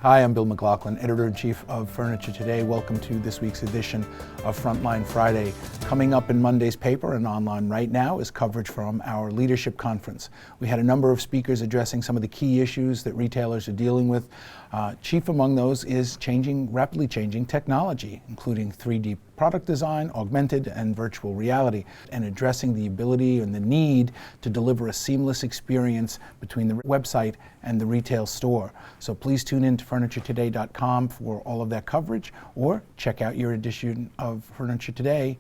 Hi, I'm Bill McLaughlin, Editor-in-Chief of Furniture Today. Welcome to this week's edition of Frontline Friday. Coming up in Monday's paper and online right now is coverage from our leadership conference. We had a number of speakers addressing some of the key issues that retailers are dealing with. Chief among those is rapidly changing technology, including 3D product design, augmented and virtual reality, and addressing the ability and the need to deliver a seamless experience between the website and the retail store. So please tune in to FurnitureToday.com for all of that coverage, or check out your edition of Furniture Today,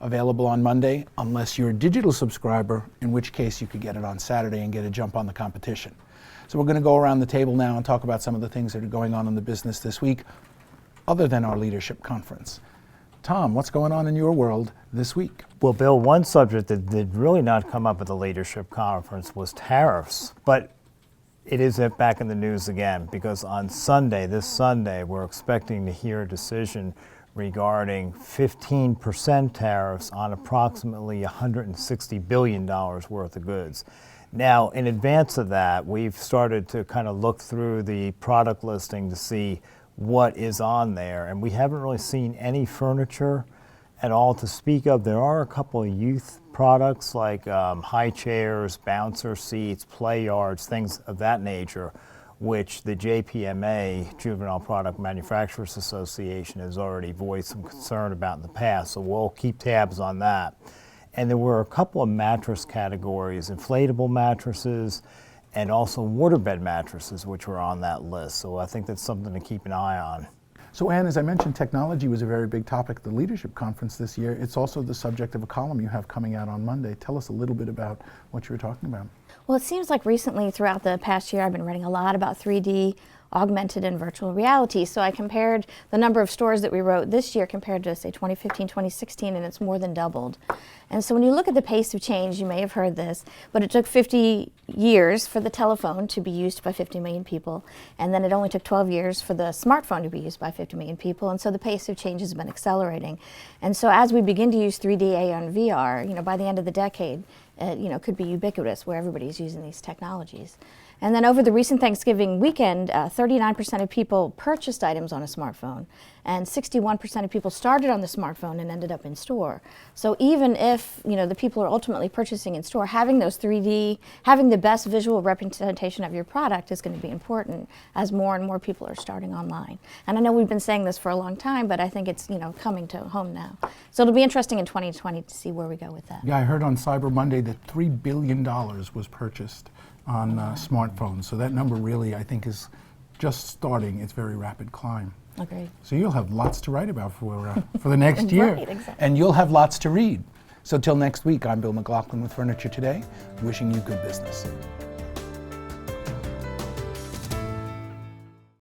available on Monday, unless you're a digital subscriber, in which case you could get it on Saturday and get a jump on the competition. So we're going to go around the table now and talk about some of the things that are going on in the business this week, other than our leadership conference. Tom, what's going on in your world this week? Well, Bill, one subject that did really not come up at the leadership conference was tariffs, but it is back in the news again because on this Sunday, we're expecting to hear a decision regarding 15% tariffs on approximately $160 billion worth of goods. Now, in advance of that, we've started to kind of look through the product listing to see what is on there, and we haven't really seen any furniture at all to speak of. There are a couple of youth products like high chairs, bouncer seats, play yards, things of that nature, which the JPMA, Juvenile Product Manufacturers Association, has already voiced some concern about in the past, so we'll keep tabs on that. And there were a couple of mattress categories, inflatable mattresses, and also waterbed mattresses, which were on that list. So I think that's something to keep an eye on. So Ann, as I mentioned, technology was a very big topic at the leadership conference this year. It's also the subject of a column you have coming out on Monday. Tell us a little bit about what you were talking about. Well, it seems like recently, throughout the past year, I've been writing a lot about 3D, augmented and virtual reality. So I compared the number of stores that we wrote this year compared to, say, 2015, 2016, and it's more than doubled. And so when you look at the pace of change, you may have heard this, but it took 50 years for the telephone to be used by 50 million people, and then it only took 12 years for the smartphone to be used by 50 million people, and so the pace of change has been accelerating. And so as we begin to use 3D, AR, and VR, by the end of the decade, it could be ubiquitous where everybody's using these technologies. And then over the recent Thanksgiving weekend, 39% of people purchased items on a smartphone, and 61% of people started on the smartphone and ended up in store. So even if the people are ultimately purchasing in store, having those 3D, having the best visual representation of your product is going to be important as more and more people are starting online. And I know we've been saying this for a long time, but I think it's coming to home now. So it'll be interesting in 2020 to see where we go with that. Yeah, I heard on Cyber Monday that $3 billion was purchased on smartphones. So that number really, I think, is just starting its very rapid climb. Agreed. So you'll have lots to write about for the next year. Right, exactly. And you'll have lots to read. So till next week, I'm Bill McLaughlin with Furniture Today, wishing you good business.